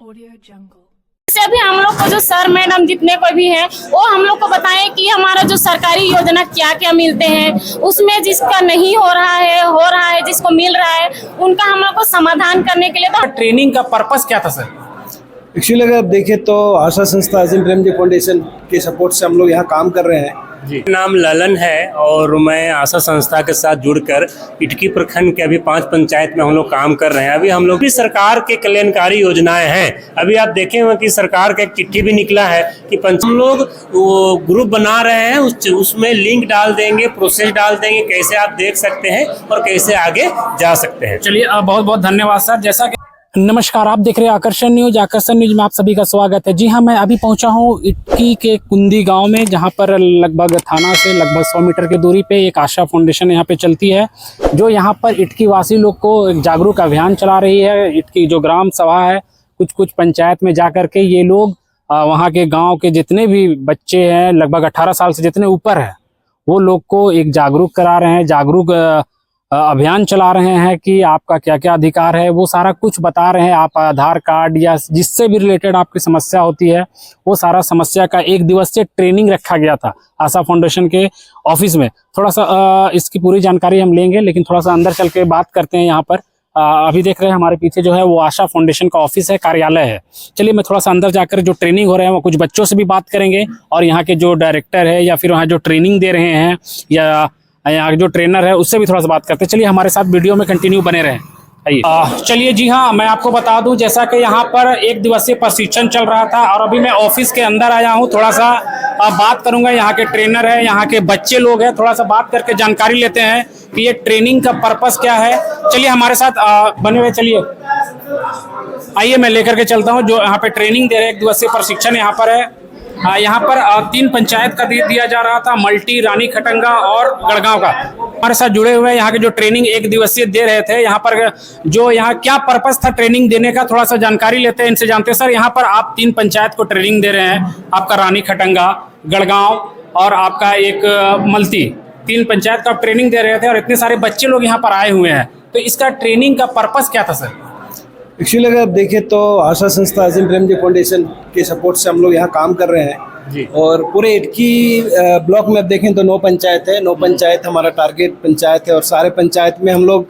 Audio Jungle. से भी हम लोग को जो सर मैडम जितने कोई भी हैं वो हम लोग को बताएं कि हमारा जो सरकारी योजना क्या क्या मिलते हैं, उसमें जिसका नहीं हो रहा है जिसको मिल रहा है उनका हम लोग को समाधान करने के लिए। तो ट्रेनिंग का पर्पस क्या था सर? एक्चुअली अगर आप देखें तो आशा संस्था अजीम प्रेमजी फाउंडेशन के सपोर्ट से हम लोग यहाँ काम कर रहे हैं। जी, नाम ललन है और मैं आशा संस्था के साथ जुड़कर इटकी प्रखंड के अभी 5 पंचायत में हम लोग काम कर रहे हैं। अभी हम लोग भी सरकार के कल्याणकारी योजनाएं हैं। अभी आप देखे होंगे कि सरकार का एक चिट्ठी भी निकला है कि हम लोग वो ग्रुप बना रहे हैं, उसमें लिंक डाल देंगे, प्रोसेस डाल देंगे, कैसे आप देख सकते हैं और कैसे आगे जा सकते हैं। चलिए बहुत बहुत धन्यवाद सर। जैसा कि नमस्कार, आप देख रहे हैं आकर्षण न्यूज। आकर्षण न्यूज में आप सभी का स्वागत है। जी हाँ, मैं अभी पहुंचा हूं इटकी के कुंदी गांव में, जहां पर लगभग थाना से लगभग 100 मीटर की दूरी पे एक आशा फाउंडेशन यहां पे चलती है, जो यहां पर इटकी वासी लोग को एक जागरूक अभियान चला रही है। इटकी जो ग्राम सभा है, कुछ पंचायत में जा करके ये लोग वहाँ के गाँव के जितने भी बच्चे हैं, लगभग 18 साल से जितने ऊपर है, वो लोग को एक जागरूक करा रहे हैं, जागरूक अभियान चला रहे हैं कि आपका क्या क्या अधिकार है, वो सारा कुछ बता रहे हैं। आप आधार कार्ड या जिससे भी रिलेटेड आपकी समस्या होती है, वो सारा समस्या का 1 दिवसीय ट्रेनिंग रखा गया था आशा फाउंडेशन के ऑफिस में। थोड़ा सा इसकी पूरी जानकारी हम लेंगे, लेकिन थोड़ा सा अंदर चल के बात करते हैं। यहाँ पर अभी देख रहे हैं हमारे पीछे जो है वो आशा फाउंडेशन का ऑफिस है, कार्यालय है। चलिए मैं थोड़ा सा अंदर जाकर जो ट्रेनिंग हो रहे हैं वो कुछ बच्चों से भी बात करेंगे, और यहाँ के जो डायरेक्टर है या फिर वहाँ जो ट्रेनिंग दे रहे हैं या यहाँ जो ट्रेनर है उससे भी थोड़ा सा बात करते हैं। चलिए हमारे साथ वीडियो में कंटिन्यू बने रहें। आइए। चलिए जी हाँ, मैं आपको बता दूं, जैसा कि यहाँ पर 1 दिवसीय प्रशिक्षण चल रहा था और अभी मैं ऑफिस के अंदर आया हूँ। थोड़ा सा बात करूंगा, यहाँ के ट्रेनर है, यहाँ के बच्चे लोग हैं, थोड़ा सा बात करके जानकारी लेते हैं कि ये ट्रेनिंग का पर्पस क्या है। चलिए हमारे साथ बने हुए, चलिए आइए मैं लेकर के चलता हूँ। जो यहाँ पे ट्रेनिंग दे रहे हैं, 1 दिवसीय प्रशिक्षण यहाँ पर है। यहाँ पर 3 पंचायत का दिया जा रहा था, मल्टी, रानी खटंगा और गढ़गांव का। हमारे साथ जुड़े हुए यहाँ के जो ट्रेनिंग 1 दिवसीय दे रहे थे, यहाँ पर जो यहाँ क्या पर्पस था ट्रेनिंग देने का, थोड़ा सा जानकारी लेते हैं इनसे, जानते हैं। सर, यहाँ पर आप 3 पंचायत को ट्रेनिंग दे रहे हैं, आपका रानी खटंगा, गढ़गांव और आपका एक मल्टी, 3 पंचायत का आप ट्रेनिंग दे रहे थे और इतने सारे बच्चे लोग यहाँ पर आए हुए हैं, तो इसका ट्रेनिंग का पर्पस क्या था सर? एक्चुअली अगर आप देखें तो आशा संस्था अजीम प्रेमजी फाउंडेशन के सपोर्ट से हम लोग यहाँ काम कर रहे हैं जी। और पूरे इटकी ब्लॉक में आप देखें तो 9 पंचायत है। 9 पंचायत हमारा टारगेट पंचायत है और सारे पंचायत में हम लोग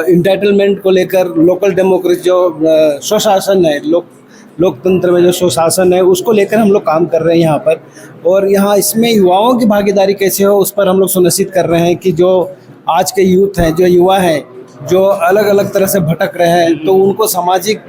इंटाइटलमेंट को लेकर, लोकल डेमोक्रेसी जो स्वशासन है, लोकतंत्र में जो स्वशासन है, उसको लेकर हम लोग काम कर रहे हैं यहाँ पर। और यहाँ इसमें युवाओं की भागीदारी कैसे हो, उस पर हम लोग सुनिश्चित कर रहे हैं कि जो आज के यूथ हैं, जो युवा हैं, जो अलग अलग तरह से भटक रहे हैं, तो उनको सामाजिक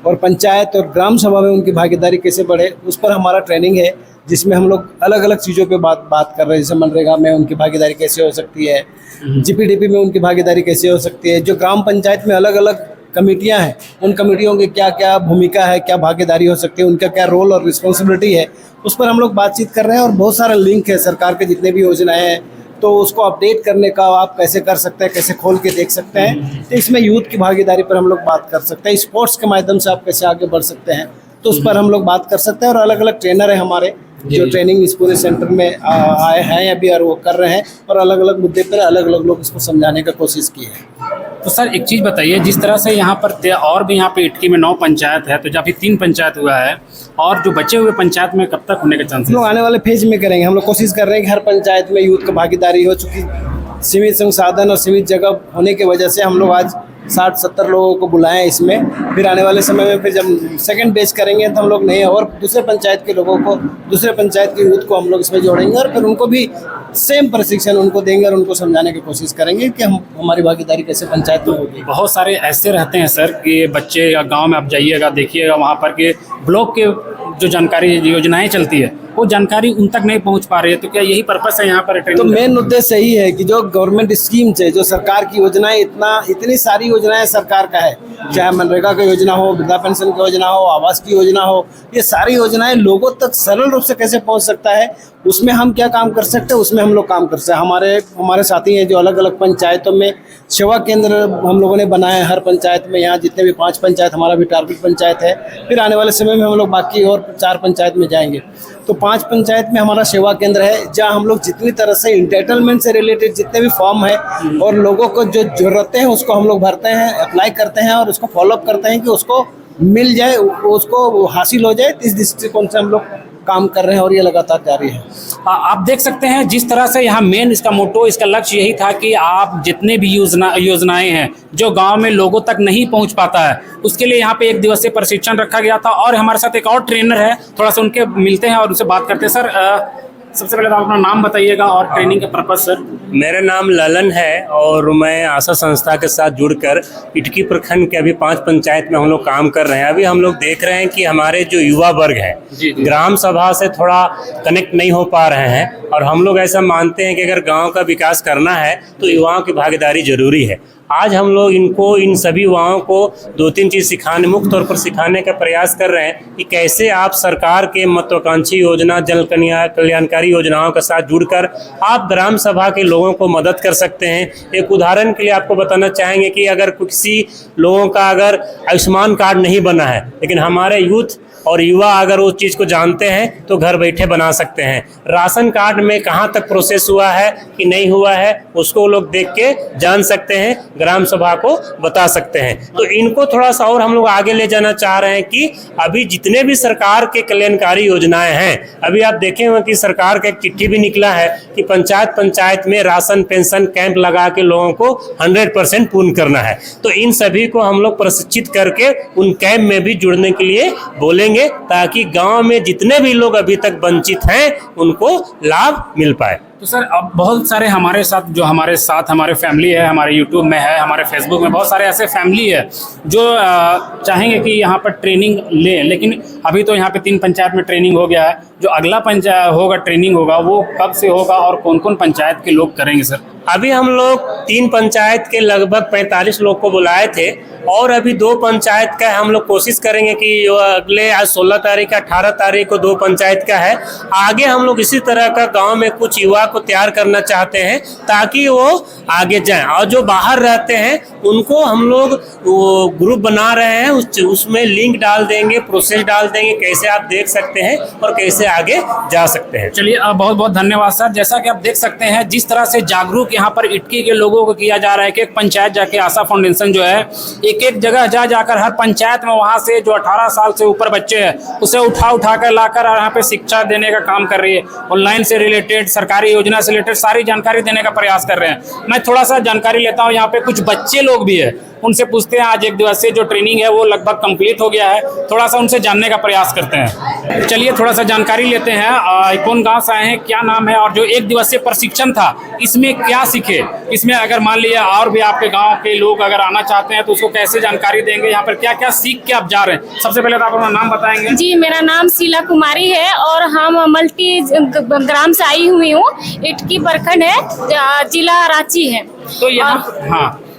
और पंचायत और ग्राम सभा में उनकी भागीदारी कैसे बढ़े, उस पर हमारा ट्रेनिंग है, जिसमें हम लोग अलग अलग चीज़ों पे बात कर रहे हैं। जैसे मनरेगा में उनकी भागीदारी कैसे हो सकती है, जीपीडीपी में उनकी भागीदारी कैसे हो सकती है, जो ग्राम पंचायत में अलग अलग कमेटियां हैं, उन कमेटियों की क्या क्या भूमिका है, क्या भागीदारी हो सकती है, उनका क्या रोल और रिस्पॉन्सिबिलिटी है, उस पर हम लोग बातचीत कर रहे हैं। और बहुत सारा लिंक है सरकार के जितने भी योजनाएँ हैं, तो उसको अपडेट करने का आप कैसे कर सकते हैं, कैसे खोल के देख सकते हैं। तो इसमें यूथ की भागीदारी पर हम लोग बात कर सकते हैं, स्पोर्ट्स के माध्यम से आप कैसे आगे बढ़ सकते हैं, तो उस पर हम लोग बात कर सकते हैं। और अलग अलग ट्रेनर है हमारे जो ट्रेनिंग इस पूरे सेंटर में आए हैं अभी, और वो कर रहे हैं, और अलग अलग मुद्दे पर अलग अलग लोग इसको समझाने का कोशिश की है। तो सर एक चीज़ बताइए, जिस तरह से यहाँ पर और भी यहाँ पे इटकी में 9 पंचायत है, तो जब भी 3 पंचायत हुआ है, और जो बचे हुए पंचायत में कब तक होने के चांसेस? हम लोग आने वाले फेज में करेंगे। हम लोग कोशिश कर रहे हैं कि हर पंचायत में यूथ का भागीदारी हो, चूँकि सीमित संसाधन और सीमित जगह होने की वजह से हम लोग आज 60-70 लोगों को बुलाएं इसमें। फिर आने वाले समय में फिर जब सेकंड बेच करेंगे तो हम लोग नहीं, और दूसरे पंचायत के लोगों को, दूसरे पंचायत के यूथ को हम लोग इसमें जोड़ेंगे, और फिर उनको भी सेम प्रशिक्षण उनको देंगे और उनको समझाने की कोशिश करेंगे कि हमारी भागीदारी कैसे पंचायत में होगी। बहुत सारे ऐसे रहते हैं सर कि बच्चे या गाँव में आप जाइएगा, देखिएगा वहाँ पर कि ब्लॉक के जो जानकारी योजनाएँ चलती है, वो जानकारी उन तक नहीं पहुंच पा रही है। तो क्या यही पर्पस है यहाँ पर ट्रेनिंग? तो मेन उद्देश्य यही है कि जो गवर्नमेंट स्कीम्स है, जो सरकार की योजनाएं, इतनी सारी योजनाएं सरकार का है, चाहे मनरेगा की योजना हो, वृद्धा पेंशन की योजना हो, आवास की योजना हो, ये सारी योजनाएं लोगों तक सरल रूप से कैसे पहुंच सकता है, उसमें हम क्या काम कर सकते हैं, उसमें हम लोग काम कर सकते हैं। हमारे साथी हैं जो अलग अलग पंचायतों में सेवा केंद्र हम लोगों ने बनाए हैं, हर पंचायत में। यहाँ जितने भी 5 पंचायत हमारा भी टारगेट पंचायत है, फिर आने वाले समय में हम लोग बाकी और 4 पंचायत में जाएंगे। तो 5 पंचायत में हमारा सेवा केंद्र है, जहाँ हम लोग जितनी तरह से इंटाइटलमेंट से रिलेटेड जितने भी फॉर्म है और लोगों को जो जरूरतें हैं उसको हम लोग भरते हैं, अप्लाई करते हैं और उसको फॉलोअप करते हैं कि उसको मिल जाए, उसको हासिल हो जाए, इस दृष्टिकोण से हम लोग काम कर रहे हैं और ये लगातार जारी है। आप देख सकते हैं जिस तरह से यहाँ मेन इसका मोटो, इसका लक्ष्य यही था कि आप जितने भी योजनाएं हैं जो गांव में लोगों तक नहीं पहुंच पाता है, उसके लिए यहाँ पे 1 दिवसीय प्रशिक्षण रखा गया था। और हमारे साथ एक और ट्रेनर है, थोड़ा सा उनके मिलते हैं और उनसे बात करते हैं। सर, सबसे पहले तो आप अपना नाम बताइएगा और ट्रेनिंग के पर्पज। सर, मेरा नाम ललन है और मैं आशा संस्था के साथ जुड़कर इटकी प्रखंड के अभी 5 पंचायत में हम लोग काम कर रहे हैं। अभी हम लोग देख रहे हैं कि हमारे जो युवा वर्ग है ग्राम सभा से थोड़ा कनेक्ट नहीं हो पा रहे हैं, और हम लोग ऐसा मानते हैं कि अगर गांव का विकास करना है तो युवाओं की भागीदारी जरूरी है। आज हम लोग इन सभी युवाओं को 2-3 चीज़ सिखाने, मुख्य तौर पर सिखाने का प्रयास कर रहे हैं कि कैसे आप सरकार के महत्वाकांक्षी योजना, जन कल्याणकारी योजनाओं के साथ जुड़कर आप ग्राम सभा के लोगों को मदद कर सकते हैं। एक उदाहरण के लिए आपको बताना चाहेंगे कि अगर किसी लोगों का अगर आयुष्मान कार्ड नहीं बना है, लेकिन हमारे यूथ और युवा अगर उस चीज़ को जानते हैं तो घर बैठे बना सकते हैं। राशन कार्ड में कहाँ तक प्रोसेस हुआ है कि नहीं हुआ है, उसको लोग देख के जान सकते हैं, ग्राम सभा को बता सकते हैं। तो इनको थोड़ा सा और हम लोग आगे ले जाना चाह रहे हैं कि अभी जितने भी सरकार के कल्याणकारी योजनाएं हैं, अभी आप देखे होंगे कि सरकार का एक चिट्ठी भी निकला है कि पंचायत में राशन पेंशन कैंप लगा के लोगों को 100% पूर्ण करना है। तो इन सभी को हम लोग प्रशिक्षित करके उन कैंप में भी जुड़ने के लिए बोलेंगे, ताकि गांव में जितने भी लोग अभी तक वंचित हैं उनको लाभ मिल पाए। तो सर, अब बहुत सारे हमारे साथ हमारे फैमिली है, हमारे यूट्यूब में है, हमारे फेसबुक में बहुत सारे ऐसे फैमिली है जो चाहेंगे कि यहाँ पर ट्रेनिंग लें, लेकिन अभी तो यहाँ पे 3 पंचायत में ट्रेनिंग हो गया है। जो अगला पंचायत होगा, ट्रेनिंग होगा, वो कब से होगा और कौन कौन पंचायत के लोग करेंगे? सर, अभी हम लोग 3 पंचायत के लगभग 45 लोग को बुलाए थे, और अभी 2 पंचायत का हम लोग कोशिश करेंगे कि अगले आज 16 तारीख का 18 तारीख को 2 पंचायत का है। आगे हम लोग इसी तरह का गांव में कुछ युवा को तैयार करना चाहते हैं ताकि वो आगे जाएं, और जो बाहर रहते हैं उनको हम लोग वो ग्रुप बना रहे हैं, उसमें लिंक डाल देंगे, प्रोसेस डाल देंगे, कैसे आप देख सकते हैं और कैसे आगे जा सकते हैं। चलिए, बहुत बहुत धन्यवाद सर। जैसा कि आप देख सकते हैं जिस तरह से जागरूक यहाँ पर इटकी के लोगों को किया जा रहा है कि एक पंचायत जाके आशा फाउंडेशन जो है एक जगह जाकर हर पंचायत में वहाँ से जो 18 साल से ऊपर बच्चे हैं उसे उठा कर लाकर यहाँ पे शिक्षा देने का काम कर रही है। ऑनलाइन से रिलेटेड, सरकारी योजना से रिलेटेड सारी जानकारी देने का प्रयास कर रहे हैं। मैं थोड़ा सा जानकारी लेता हूँ। यहाँ पे कुछ बच्चे लोग भी है, उनसे पूछते हैं। आज 1 दिवसीय जो ट्रेनिंग है वो लगभग कंप्लीट हो गया है, थोड़ा सा उनसे जानने का प्रयास करते हैं। चलिए थोड़ा सा जानकारी लेते हैं। कौन गाँव से आए हैं, क्या नाम है, और जो 1 दिवसीय प्रशिक्षण था इसमें क्या सीखे, इसमें अगर मान लिया और भी आपके गाँव के लोग अगर आना चाहते हैं तो उसको कैसे जानकारी देंगे, यहाँ पर क्या क्या सीख के आप जा रहे हैं? सबसे पहले तो आप अपना नाम बताएंगे। जी, मेरा नाम शीला कुमारी है और हम मल्टी ग्राम से आई हुई हूँ। इटकी प्रखंड है, जिला रांची है। तो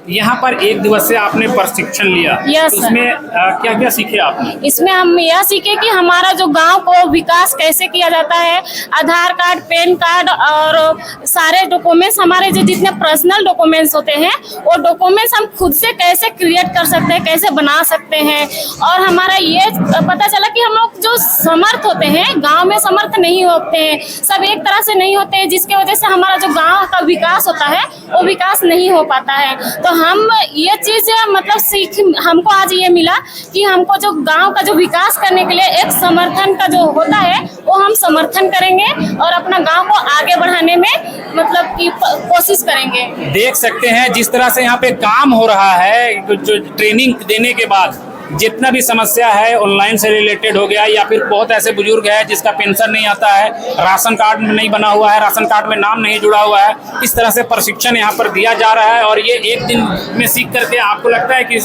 यहाँ पर 1 दिवसीय आपने प्रशिक्षण लिया। यस, तो इसमें क्या क्या सीखे आपने? इसमें हम यह सीखे कि हमारा जो गांव को विकास कैसे किया जाता है, आधार कार्ड, पैन कार्ड और सारे डॉक्यूमेंट्स, हमारे जो जितने पर्सनल डॉक्यूमेंट्स होते हैं वो डॉक्यूमेंट्स हम खुद से कैसे क्रिएट कर सकते हैं, कैसे बना सकते हैं। और हमारा ये पता चला कि हम लोग जो समर्थ होते हैं, गाँव में समर्थ नहीं होते हैं, सब एक तरह से नहीं होते हैं, जिसकी वजह से हमारा जो गाँव का विकास होता है वो विकास नहीं हो पाता है। तो हम ये चीज़ मतलब सीख हमको आज ये मिला कि हमको जो गांव का जो विकास करने के लिए एक समर्थन का जो होता है वो हम समर्थन करेंगे और अपना गांव को आगे बढ़ाने में मतलब की कोशिश करेंगे। देख सकते हैं जिस तरह से यहाँ पे काम हो रहा है, जो ट्रेनिंग देने के बाद जितना भी समस्या है ऑनलाइन से रिलेटेड हो गया, या फिर बहुत ऐसे बुजुर्ग है जिसका पेंशन नहीं आता है, राशन कार्ड में नहीं बना हुआ है, राशन कार्ड में नाम नहीं जुड़ा हुआ है, इस तरह से प्रशिक्षण यहाँ पर दिया जा रहा है। और ये 1 दिन में सीख करके आपको लगता है कि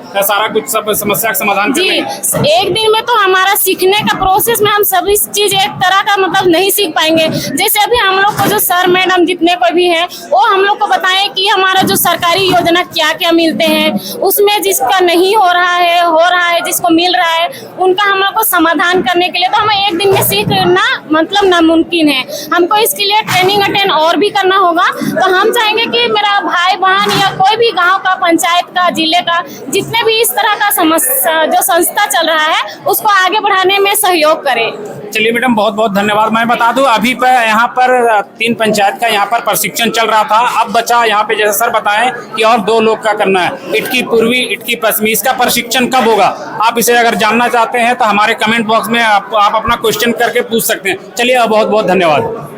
सारा कुछ सब समस्या का समाधान जी, 1 दिन में तो हमारा सीखने का प्रोसेस में हम सभी चीज एक तरह का मतलब नहीं सीख पाएंगे। जैसे अभी हम लोग को जो सर मैडम जितने कोई भी हैं वो हम लोग को बताएं कि हमारा जो सरकारी योजना क्या क्या मिलते हैं, उसमें जिसका नहीं हो रहा है, जिसको मिल रहा है, उनका हम लोग को समाधान करने के लिए तो हमें 1 दिन में सीखना मतलब नामुमकिन है। हमको इसके लिए ट्रेनिंग अटेंड और भी करना होगा। तो हम चाहेंगे कि मेरा भाई बहन या कोई भी गाँव का, पंचायत का, जिले का, जितने भी इस तरह का जो संस्था चल रहा है उसको आगे बढ़ाने में सहयोग करें। चलिए मैडम, बहुत बहुत धन्यवाद। मैं बता दूं अभी पर यहाँ पर 3 पंचायत का यहाँ पर प्रशिक्षण चल रहा था। अब बचा यहाँ पे, जैसे सर बताएं कि और 2 लोग का करना है, इटकी पूर्वी, इटकी पश्चिमी। इसका प्रशिक्षण कब होगा? आप इसे अगर जानना चाहते हैं तो हमारे कमेंट बॉक्स में आप अपना क्वेश्चन करके पूछ सकते हैं। चलिए, बहुत बहुत धन्यवाद।